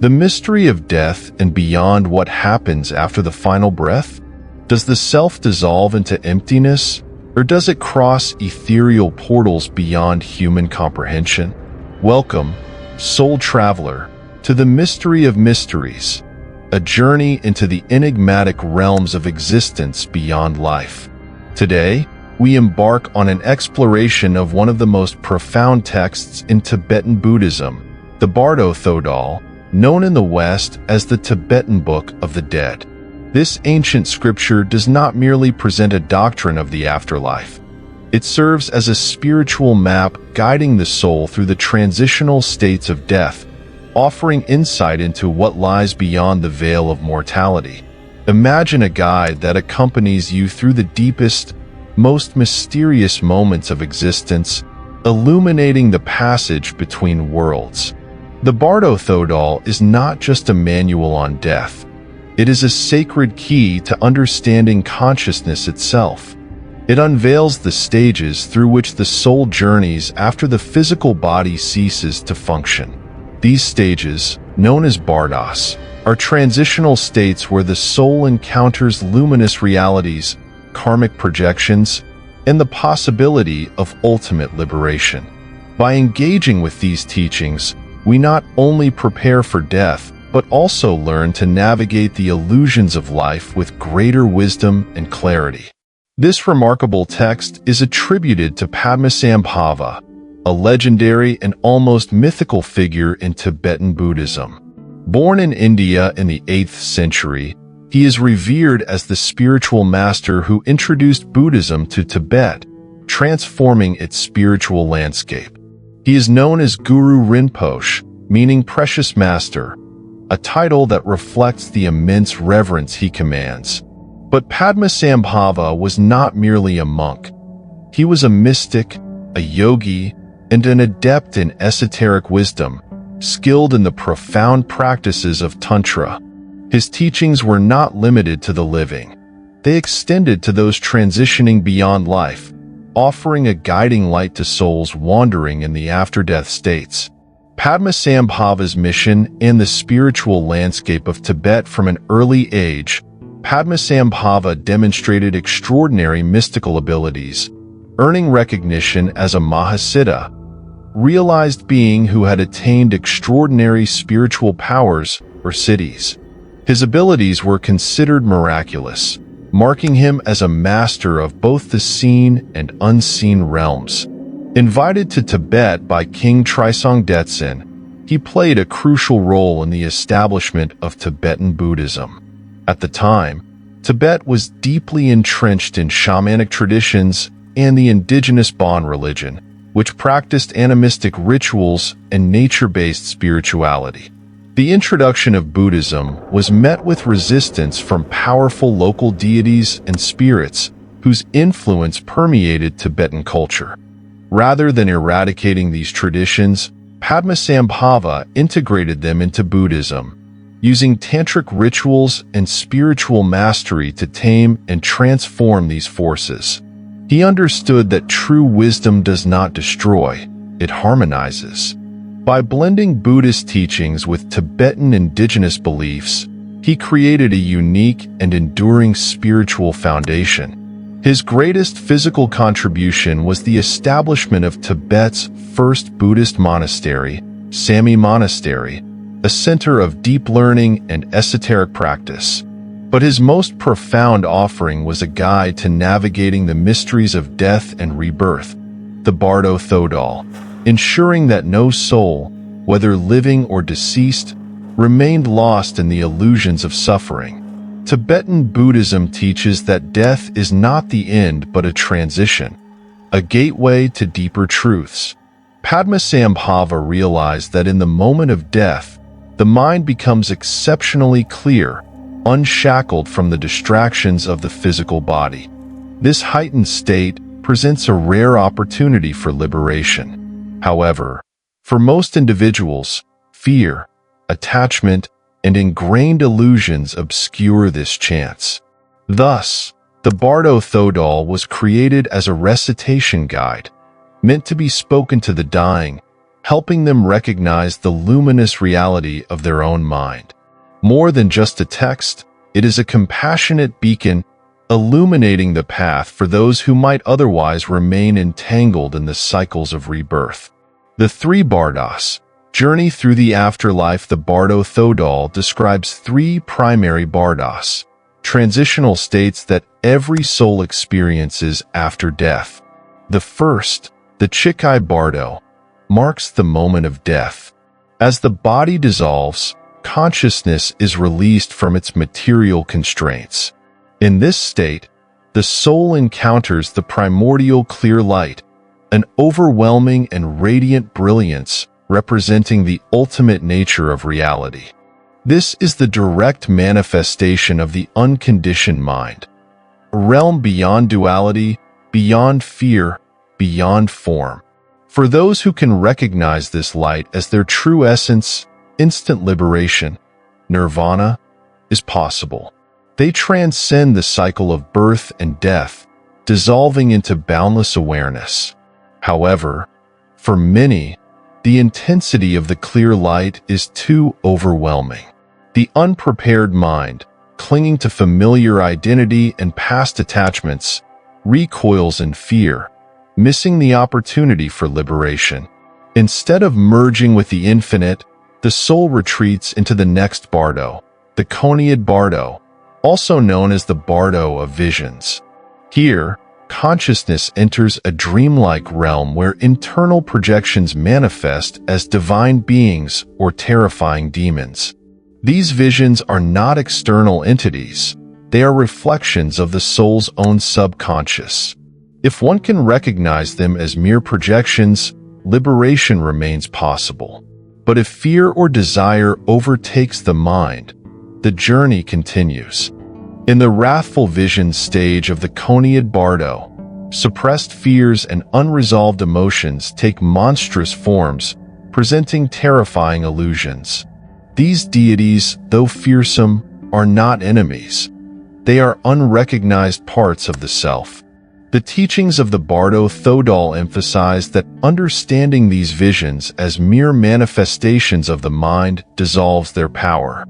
The mystery of death and beyond, what happens after the final breath? Does the self dissolve into emptiness, or does it cross ethereal portals beyond human comprehension? Welcome, soul traveler, to the mystery of mysteries, a journey into the enigmatic realms of existence beyond life. Today, we embark on an exploration of one of the most profound texts in Tibetan Buddhism, the Bardo Thodol, known in the West as the Tibetan Book of the Dead. This ancient scripture does not merely present a doctrine of the afterlife. It serves as a spiritual map guiding the soul through the transitional states of death, offering insight into what lies beyond the veil of mortality. Imagine a guide that accompanies you through the deepest, most mysterious moments of existence, illuminating the passage between worlds. The Bardo Thodol is not just a manual on death. It is a sacred key to understanding consciousness itself. It unveils the stages through which the soul journeys after the physical body ceases to function. These stages, known as bardos, are transitional states where the soul encounters luminous realities, karmic projections, and the possibility of ultimate liberation. By engaging with these teachings, we not only prepare for death, but also learn to navigate the illusions of life with greater wisdom and clarity. This remarkable text is attributed to Padmasambhava, a legendary and almost mythical figure in Tibetan Buddhism. Born in India in the 8th century, he is revered as the spiritual master who introduced Buddhism to Tibet, transforming its spiritual landscape. He is known as Guru Rinpoche, meaning precious master, a title that reflects the immense reverence he commands. But Padmasambhava was not merely a monk. He was a mystic, a yogi, and an adept in esoteric wisdom, skilled in the profound practices of Tantra. His teachings were not limited to the living. They extended to those transitioning beyond life, offering a guiding light to souls wandering in the after-death states. Padmasambhava's mission and the spiritual landscape of Tibet. From an early age, Padmasambhava demonstrated extraordinary mystical abilities, earning recognition as a Mahasiddha, realized being who had attained extraordinary spiritual powers or siddhis. His abilities were considered miraculous, marking him as a master of both the seen and unseen realms. Invited to Tibet by King Trisong Detsen, he played a crucial role in the establishment of Tibetan Buddhism. At the time, Tibet was deeply entrenched in shamanic traditions and the indigenous Bon religion, which practiced animistic rituals and nature-based spirituality. The introduction of Buddhism was met with resistance from powerful local deities and spirits whose influence permeated Tibetan culture. Rather than eradicating these traditions, Padmasambhava integrated them into Buddhism, using tantric rituals and spiritual mastery to tame and transform these forces. He understood that true wisdom does not destroy, it harmonizes. By blending Buddhist teachings with Tibetan indigenous beliefs, he created a unique and enduring spiritual foundation. His greatest physical contribution was the establishment of Tibet's first Buddhist monastery, Sami Monastery, a center of deep learning and esoteric practice. But his most profound offering was a guide to navigating the mysteries of death and rebirth, the Bardo Thodol, ensuring that no soul, whether living or deceased, remained lost in the illusions of suffering. Tibetan Buddhism teaches that death is not the end but a transition, a gateway to deeper truths. Padmasambhava realized that in the moment of death, the mind becomes exceptionally clear, unshackled from the distractions of the physical body. This heightened state presents a rare opportunity for liberation. However, for most individuals, fear, attachment, and ingrained illusions obscure this chance. Thus, the Bardo Thodol was created as a recitation guide, meant to be spoken to the dying, helping them recognize the luminous reality of their own mind. More than just a text, it is a compassionate beacon illuminating the path for those who might otherwise remain entangled in the cycles of rebirth. The three Bardos. Journey through the afterlife. The Bardo Thodol describes three primary Bardos, transitional states that every soul experiences after death. The first, the Chikai Bardo, marks the moment of death. As the body dissolves, consciousness is released from its material constraints. In this state, the soul encounters the primordial clear light, an overwhelming and radiant brilliance representing the ultimate nature of reality. This is the direct manifestation of the unconditioned mind, a realm beyond duality, beyond fear, beyond form. For those who can recognize this light as their true essence, instant liberation, nirvana, is possible. They transcend the cycle of birth and death, dissolving into boundless awareness. However, for many, the intensity of the clear light is too overwhelming. The unprepared mind, clinging to familiar identity and past attachments, recoils in fear, missing the opportunity for liberation. Instead of merging with the infinite, the soul retreats into the next Bardo, the Coniad Bardo, also known as the Bardo of Visions. Here, consciousness enters a dreamlike realm where internal projections manifest as divine beings or terrifying demons. These visions are not external entities. They are reflections of the soul's own subconscious. If one can recognize them as mere projections, liberation remains possible. But if fear or desire overtakes the mind, the journey continues. In the wrathful vision stage of the Coniad Bardo, suppressed fears and unresolved emotions take monstrous forms, presenting terrifying illusions. These deities, though fearsome, are not enemies. They are unrecognized parts of the self. The teachings of the Bardo Thodol emphasize that understanding these visions as mere manifestations of the mind dissolves their power.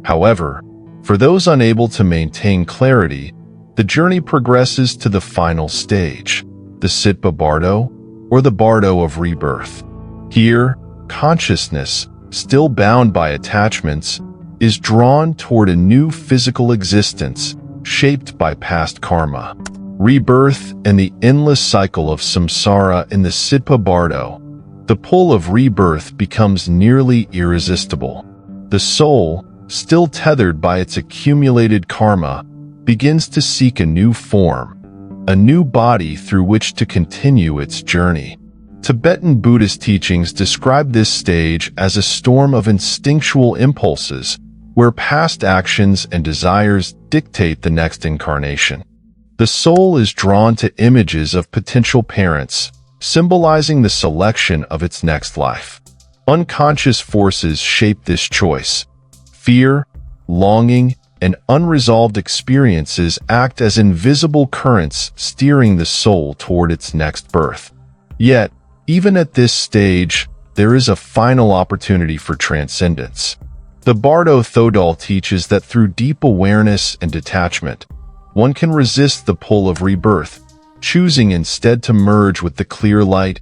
However, for those unable to maintain clarity, the journey progresses to the final stage, the Sitpa Bardo, or the Bardo of Rebirth. Here, consciousness, still bound by attachments, is drawn toward a new physical existence shaped by past karma. Rebirth and the endless cycle of samsara. In the Sitpa Bardo, the pull of rebirth becomes nearly irresistible. The soul, still tethered by its accumulated karma, begins to seek a new form, a new body through which to continue its journey. Tibetan Buddhist teachings describe this stage as a storm of instinctual impulses, where past actions and desires dictate the next incarnation. The soul is drawn to images of potential parents, symbolizing the selection of its next life. Unconscious forces shape this choice. Fear, longing, and unresolved experiences act as invisible currents steering the soul toward its next birth. Yet, even at this stage, there is a final opportunity for transcendence. The Bardo Thodol teaches that through deep awareness and detachment, one can resist the pull of rebirth, choosing instead to merge with the clear light,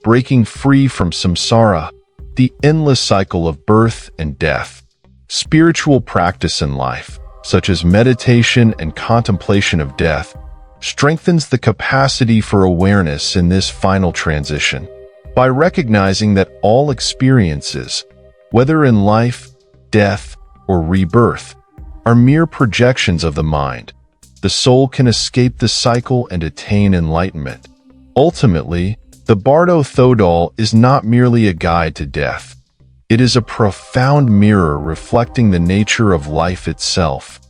breaking free from samsara, the endless cycle of birth and death. Spiritual practice in life, such as meditation and contemplation of death, strengthens the capacity for awareness in this final transition. By recognizing that all experiences, whether in life, death, or rebirth, are mere projections of the mind, the soul can escape the cycle and attain enlightenment. Ultimately, the Bardo Thodol is not merely a guide to death. It is a profound mirror reflecting the nature of life itself.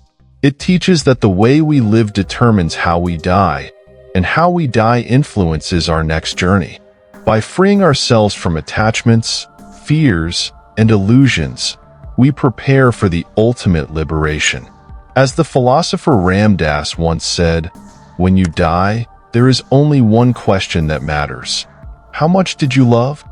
It teaches that the way we live determines how we die, and how we die influences our next journey. By freeing ourselves from attachments, fears, and illusions, we prepare for the ultimate liberation. As the philosopher Ram Dass once said, "When you die, there is only one question that matters. How much did you love?"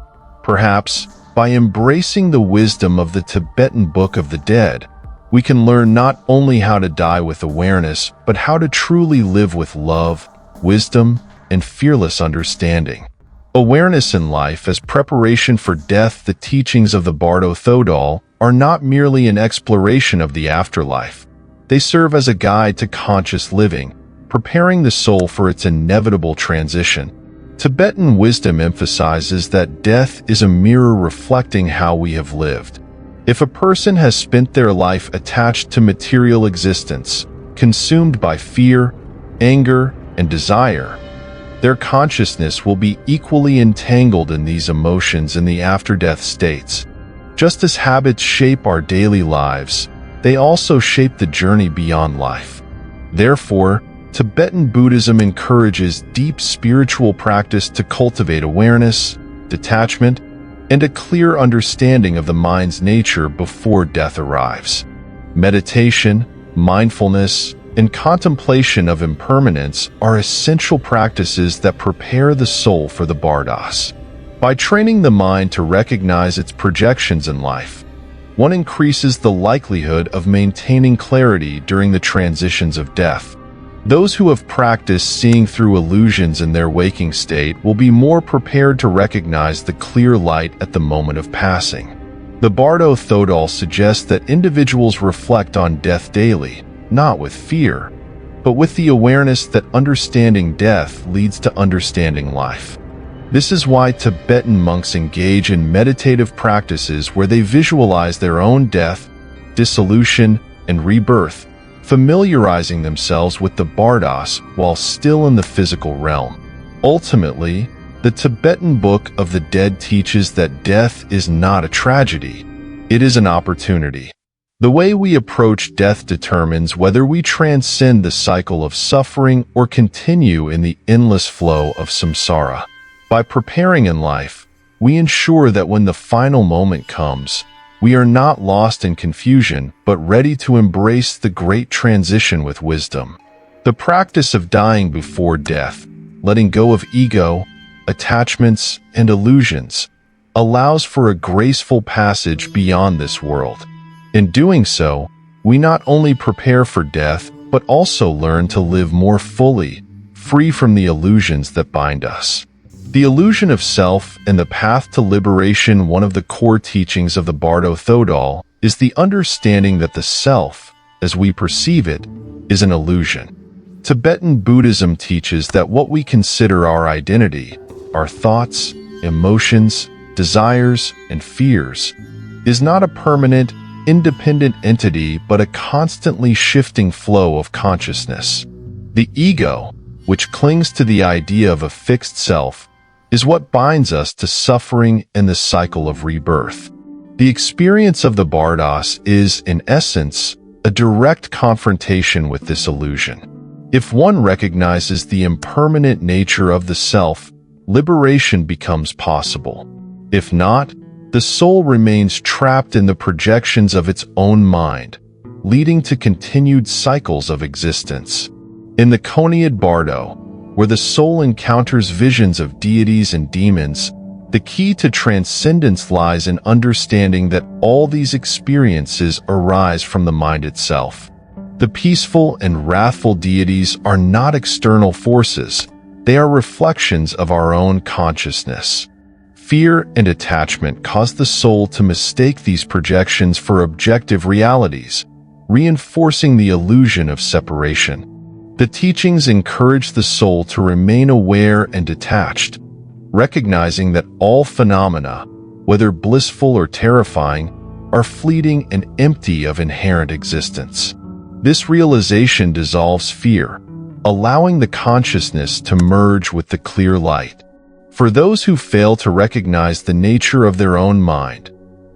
Perhaps, by embracing the wisdom of the Tibetan Book of the Dead, we can learn not only how to die with awareness, but how to truly live with love, wisdom, and fearless understanding. Awareness in life as preparation for death. The teachings of the Bardo Thodol are not merely an exploration of the afterlife. They serve as a guide to conscious living, preparing the soul for its inevitable transition. Tibetan wisdom emphasizes that death is a mirror reflecting how we have lived. If a person has spent their life attached to material existence, consumed by fear, anger, and desire, their consciousness will be equally entangled in these emotions in the after-death states. Just as habits shape our daily lives, they also shape the journey beyond life. Therefore, Tibetan Buddhism encourages deep spiritual practice to cultivate awareness, detachment, and a clear understanding of the mind's nature before death arrives. Meditation, mindfulness, and contemplation of impermanence are essential practices that prepare the soul for the bardos. By training the mind to recognize its projections in life, one increases the likelihood of maintaining clarity during the transitions of death. Those who have practiced seeing through illusions in their waking state will be more prepared to recognize the clear light at the moment of passing. The Bardo Thodol suggests that individuals reflect on death daily, not with fear, but with the awareness that understanding death leads to understanding life. This is why Tibetan monks engage in meditative practices where they visualize their own death, dissolution, and rebirth, familiarizing themselves with the bardos while still in the physical realm. Ultimately, the Tibetan Book of the Dead teaches that death is not a tragedy, it is an opportunity. The way we approach death determines whether we transcend the cycle of suffering or continue in the endless flow of samsara. By preparing in life, we ensure that when the final moment comes, we are not lost in confusion, but ready to embrace the great transition with wisdom. The practice of dying before death, letting go of ego, attachments, and illusions, allows for a graceful passage beyond this world. In doing so, we not only prepare for death, but also learn to live more fully, free from the illusions that bind us. The illusion of self and the path to liberation. One of the core teachings of the Bardo Thodol is the understanding that the self, as we perceive it, is an illusion. Tibetan Buddhism teaches that what we consider our identity, our thoughts, emotions, desires, and fears, is not a permanent, independent entity but a constantly shifting flow of consciousness. The ego, which clings to the idea of a fixed self, is what binds us to suffering and the cycle of rebirth. The experience of the bardos is, in essence, a direct confrontation with this illusion. If one recognizes the impermanent nature of the self, liberation becomes possible. If not, the soul remains trapped in the projections of its own mind, leading to continued cycles of existence. In the Coniad Bardo, where the soul encounters visions of deities and demons, the key to transcendence lies in understanding that all these experiences arise from the mind itself. The peaceful and wrathful deities are not external forces, they are reflections of our own consciousness. Fear and attachment cause the soul to mistake these projections for objective realities, reinforcing the illusion of separation. The teachings encourage the soul to remain aware and detached, recognizing that all phenomena, whether blissful or terrifying, are fleeting and empty of inherent existence. This realization dissolves fear, allowing the consciousness to merge with the clear light. For those who fail to recognize the nature of their own mind,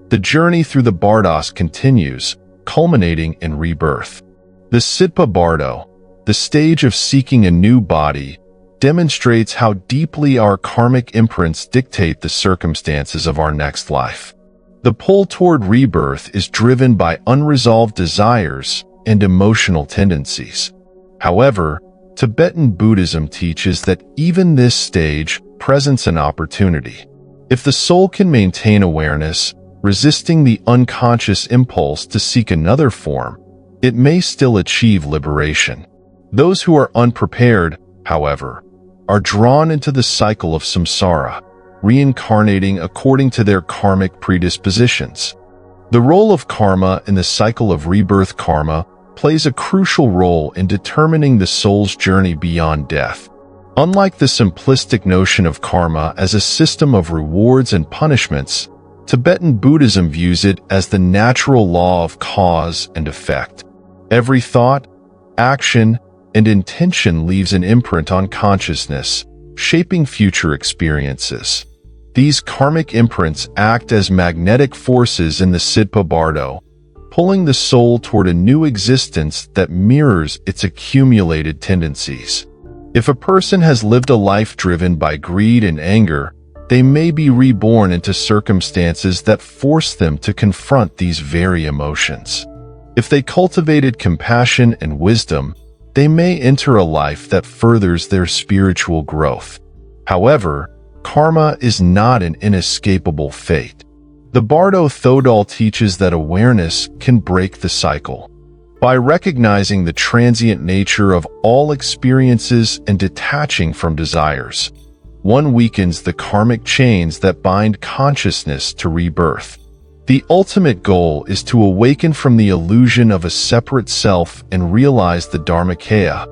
the journey through the bardos continues, culminating in rebirth. The Sitpa Bardo, the stage of seeking a new body, demonstrates how deeply our karmic imprints dictate the circumstances of our next life. The pull toward rebirth is driven by unresolved desires and emotional tendencies. However, Tibetan Buddhism teaches that even this stage presents an opportunity. If the soul can maintain awareness, resisting the unconscious impulse to seek another form, it may still achieve liberation. Those who are unprepared, however, are drawn into the cycle of samsara, reincarnating according to their karmic predispositions. The role of karma in the cycle of rebirth. Karma plays a crucial role in determining the soul's journey beyond death. Unlike the simplistic notion of karma as a system of rewards and punishments, Tibetan Buddhism views it as the natural law of cause and effect. Every thought, action, and intention leaves an imprint on consciousness, shaping future experiences. These karmic imprints act as magnetic forces in the Siddha Bardo, pulling the soul toward a new existence that mirrors its accumulated tendencies. If a person has lived a life driven by greed and anger, they may be reborn into circumstances that force them to confront these very emotions. If they cultivated compassion and wisdom, they may enter a life that furthers their spiritual growth. However, karma is not an inescapable fate. The Bardo Thodol teaches that awareness can break the cycle. By recognizing the transient nature of all experiences and detaching from desires, one weakens the karmic chains that bind consciousness to rebirth. The ultimate goal is to awaken from the illusion of a separate self and realize the Dharmakaya,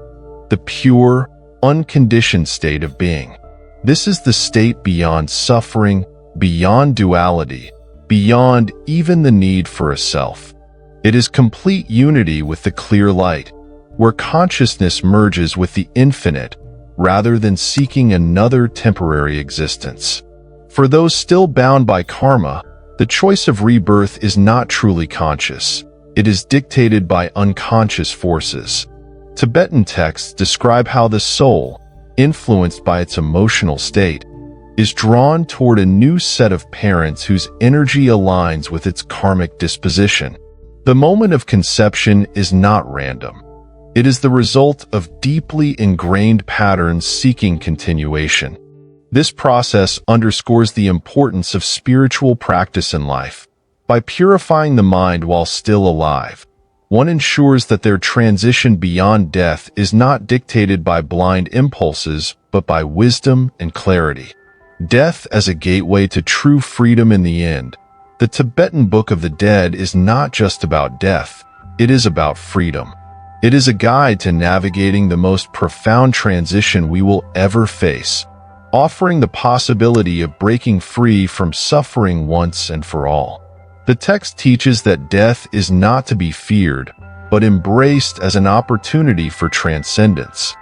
the pure, unconditioned state of being. This is the state beyond suffering, beyond duality, beyond even the need for a self. It is complete unity with the clear light, where consciousness merges with the infinite rather than seeking another temporary existence. For those still bound by karma, the choice of rebirth is not truly conscious. It is dictated by unconscious forces. Tibetan texts describe how the soul, influenced by its emotional state, is drawn toward a new set of parents whose energy aligns with its karmic disposition. The moment of conception is not random. It is the result of deeply ingrained patterns seeking continuation. This process underscores the importance of spiritual practice in life. By purifying the mind while still alive, one ensures that their transition beyond death is not dictated by blind impulses, but by wisdom and clarity. Death as a gateway to true freedom. In the end, the Tibetan Book of the Dead is not just about death, it is about freedom. It is a guide to navigating the most profound transition we will ever face, offering the possibility of breaking free from suffering once and for all. The text teaches that death is not to be feared, but embraced as an opportunity for transcendence.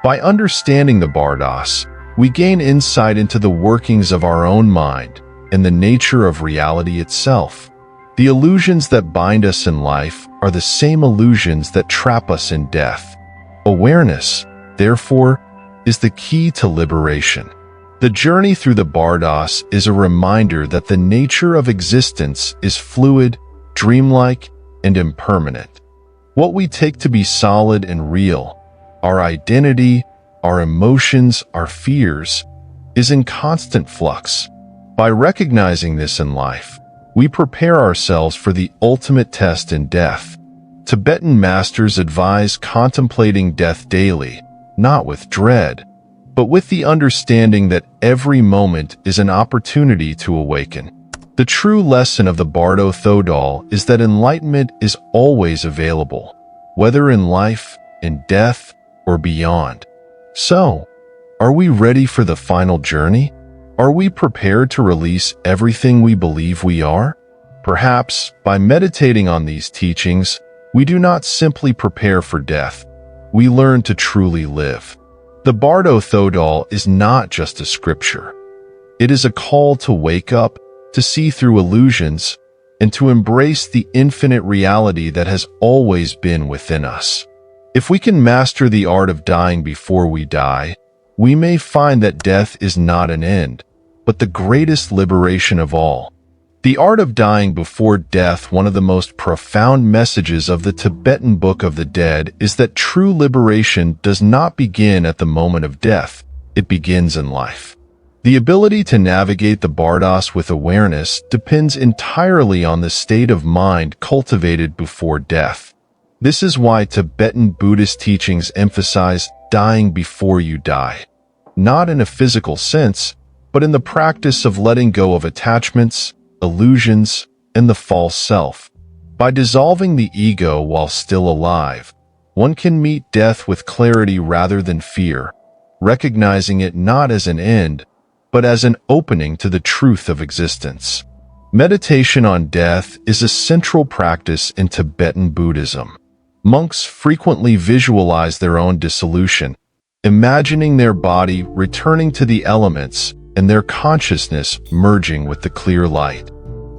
By understanding the Bardas, we gain insight into the workings of our own mind and the nature of reality itself. The illusions that bind us in life are the same illusions that trap us in death. Awareness, therefore, is the key to liberation. The journey through the Bardas is a reminder that the nature of existence is fluid, dreamlike, and impermanent. What we take to be solid and real, our identity, our emotions, our fears, is in constant flux. By recognizing this in life, we prepare ourselves for the ultimate test in death. Tibetan masters advise contemplating death daily, not with dread, but with the understanding that every moment is an opportunity to awaken. The true lesson of the Bardo Thodol is that enlightenment is always available, whether in life, in death, or beyond. So, are we ready for the final journey? Are we prepared to release everything we believe we are? Perhaps, by meditating on these teachings, we do not simply prepare for death, we learn to truly live. The Bardo Thodol is not just a scripture. It is a call to wake up, to see through illusions, and to embrace the infinite reality that has always been within us. If we can master the art of dying before we die, we may find that death is not an end, but the greatest liberation of all. The art of dying before death. One of the most profound messages of the Tibetan Book of the Dead is that true liberation does not begin at the moment of death, it begins in life. The ability to navigate the bardos with awareness depends entirely on the state of mind cultivated before death. This is why Tibetan Buddhist teachings emphasize dying before you die, not in a physical sense, but in the practice of letting go of attachments, illusions, and the false self. By dissolving the ego while still alive, one can meet death with clarity rather than fear, recognizing it not as an end, but as an opening to the truth of existence. Meditation on death is a central practice in Tibetan Buddhism. Monks frequently visualize their own dissolution, imagining their body returning to the elements and their consciousness merging with the clear light.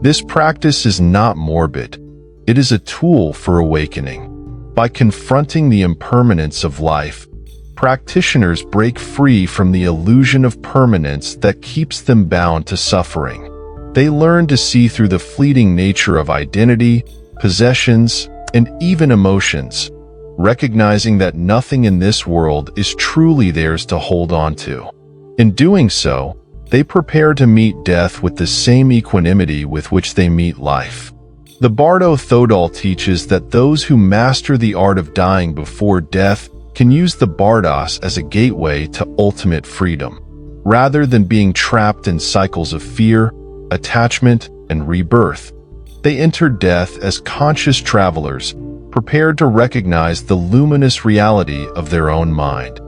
This practice is not morbid. It is a tool for awakening. By confronting the impermanence of life, practitioners break free from the illusion of permanence that keeps them bound to suffering. They learn to see through the fleeting nature of identity, possessions, and even emotions, recognizing that nothing in this world is truly theirs to hold on to. In doing so, they prepare to meet death with the same equanimity with which they meet life. The Bardo Thodol teaches that those who master the art of dying before death can use the bardos as a gateway to ultimate freedom, rather than being trapped in cycles of fear, attachment, and rebirth. They enter death as conscious travelers, prepared to recognize the luminous reality of their own mind.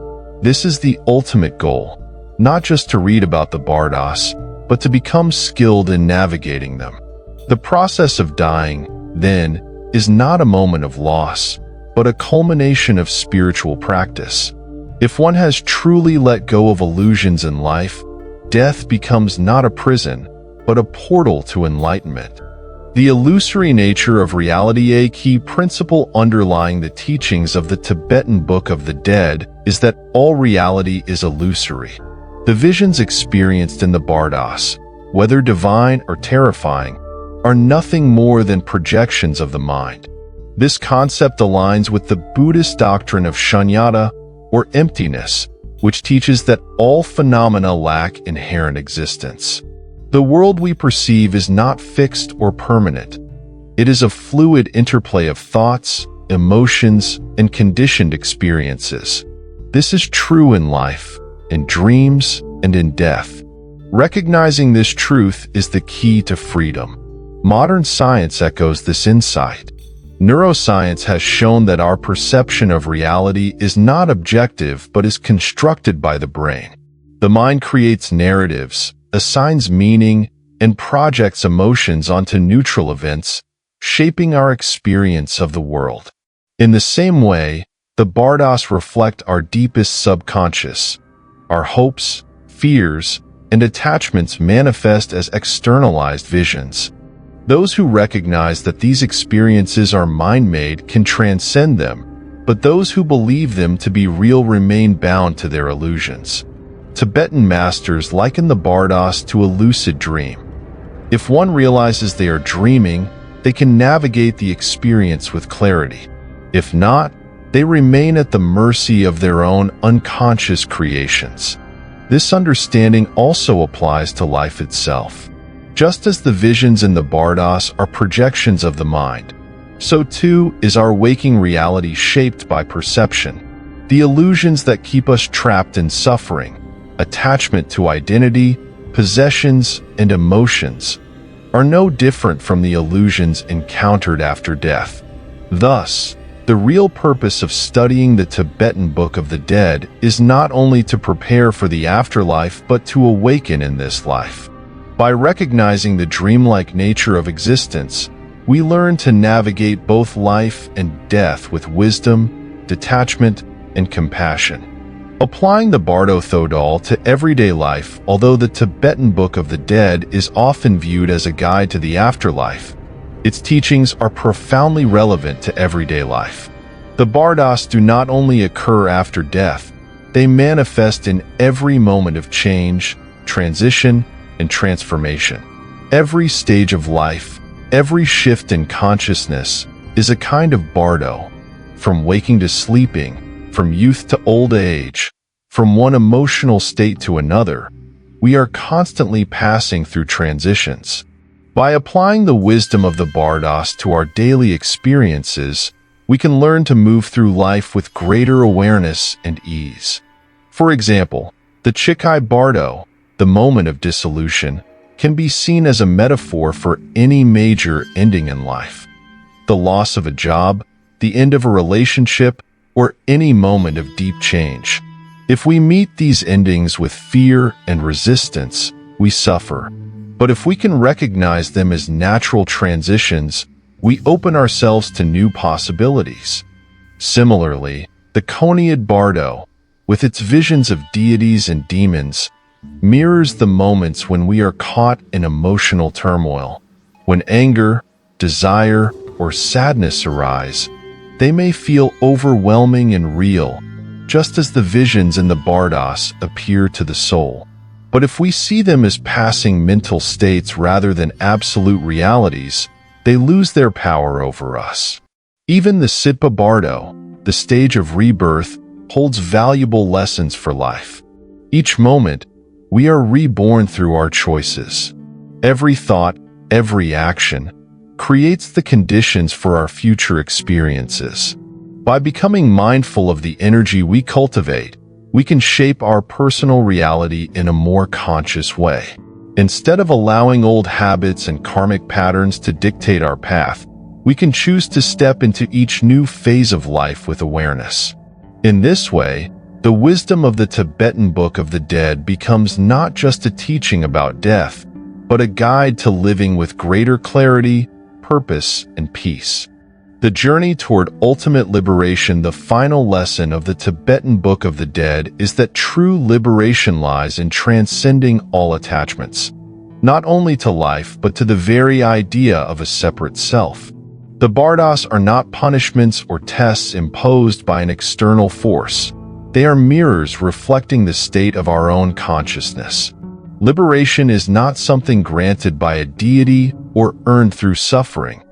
This is the ultimate goal, not just to read about the bardos, but to become skilled in navigating them. The process of dying, then, is not a moment of loss, but a culmination of spiritual practice. If one has truly let go of illusions in life, death becomes not a prison, but a portal to enlightenment. The illusory nature of reality. A key principle underlying the teachings of the Tibetan Book of the Dead is that all reality is illusory. The visions experienced in the bardos, whether divine or terrifying, are nothing more than projections of the mind. This concept aligns with the Buddhist doctrine of shunyata, or emptiness, which teaches that all phenomena lack inherent existence. The world we perceive is not fixed or permanent. It is a fluid interplay of thoughts, emotions, and conditioned experiences. This is true in life, in dreams, and in death. Recognizing this truth is the key to freedom. Modern science echoes this insight. Neuroscience has shown that our perception of reality is not objective but is constructed by the brain. The mind creates narratives, assigns meaning, and projects emotions onto neutral events, shaping our experience of the world. In the same way, the bardos reflect our deepest subconscious. Our hopes, fears, and attachments manifest as externalized visions. Those who recognize that these experiences are mind-made can transcend them, but those who believe them to be real remain bound to their illusions. Tibetan masters liken the bardos to a lucid dream. If one realizes they are dreaming, they can navigate the experience with clarity. If not, they remain at the mercy of their own unconscious creations. This understanding also applies to life itself. Just as the visions in the bardos are projections of the mind, so too is our waking reality shaped by perception. The illusions that keep us trapped in suffering, attachment to identity, possessions, and emotions, are no different from the illusions encountered after death. Thus, the real purpose of studying the Tibetan Book of the Dead is not only to prepare for the afterlife but to awaken in this life. By recognizing the dreamlike nature of existence, we learn to navigate both life and death with wisdom, detachment, and compassion. Applying the Bardo Thodol to everyday life. Although the Tibetan Book of the Dead is often viewed as a guide to the afterlife, its teachings are profoundly relevant to everyday life. The bardos do not only occur after death, they manifest in every moment of change, transition, and transformation. Every stage of life, every shift in consciousness is a kind of bardo, from waking to sleeping, from youth to old age, from one emotional state to another. we are constantly passing through transitions. By applying the wisdom of the Bardos to our daily experiences, we can learn to move through life with greater awareness and ease. For example, the Chikai Bardo, the moment of dissolution, can be seen as a metaphor for any major ending in life. The loss of a job, the end of a relationship, or any moment of deep change. If we meet these endings with fear and resistance, we suffer. But if we can recognize them as natural transitions, we open ourselves to new possibilities. Similarly, the Coniad Bardo, with its visions of deities and demons, mirrors the moments when we are caught in emotional turmoil. When anger, desire, or sadness arise, they may feel overwhelming and real, just as the visions in the Bardos appear to the soul. But if we see them as passing mental states rather than absolute realities, they lose their power over us. Even the Sitpa Bardo, the stage of rebirth, holds valuable lessons for life. Each moment, we are reborn through our choices. Every thought, every action, creates the conditions for our future experiences. By becoming mindful of the energy we cultivate, we can shape our personal reality in a more conscious way. Instead of allowing old habits and karmic patterns to dictate our path, we can choose to step into each new phase of life with awareness. In this way, the wisdom of the Tibetan Book of the Dead becomes not just a teaching about death, but a guide to living with greater clarity, purpose, and peace. The journey toward ultimate liberation, the final lesson of the Tibetan Book of the Dead, is that true liberation lies in transcending all attachments, not only to life but to the very idea of a separate self. The Bardos are not punishments or tests imposed by an external force. They are mirrors reflecting the state of our own consciousness. Liberation is not something granted by a deity or earned through suffering.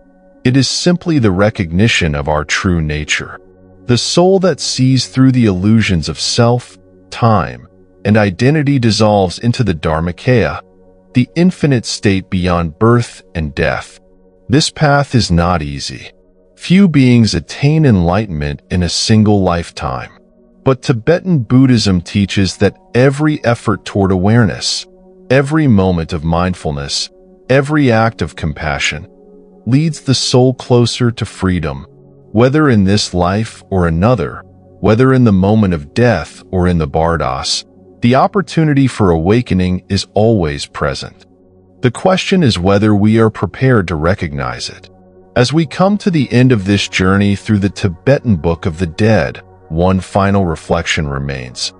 It is simply the recognition of our true nature. The soul that sees through the illusions of self, time, and identity dissolves into the Dharmakaya, the infinite state beyond birth and death. This path is not easy. Few beings attain enlightenment in a single lifetime. But Tibetan Buddhism teaches that every effort toward awareness, every moment of mindfulness, every act of compassion, leads the soul closer to freedom. Whether in this life or another, whether in the moment of death or in the Bardos, the opportunity for awakening is always present. The question is whether we are prepared to recognize it. As we come to the end of this journey through the Tibetan Book of the Dead, one final reflection remains.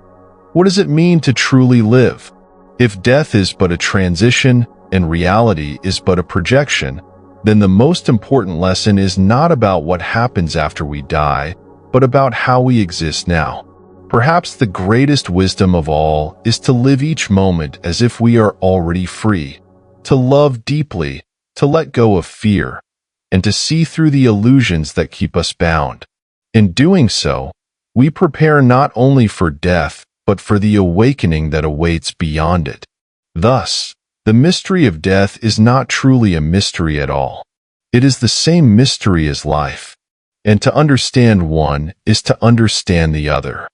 What does it mean to truly live? If death is but a transition and reality is but a projection, then the most important lesson is not about what happens after we die, but about how we exist now. Perhaps the greatest wisdom of all is to live each moment as if we are already free, to love deeply, to let go of fear, and to see through the illusions that keep us bound. In doing so, we prepare not only for death, but for the awakening that awaits beyond it. Thus, the mystery of death is not truly a mystery at all. It is the same mystery as life. And to understand one is to understand the other.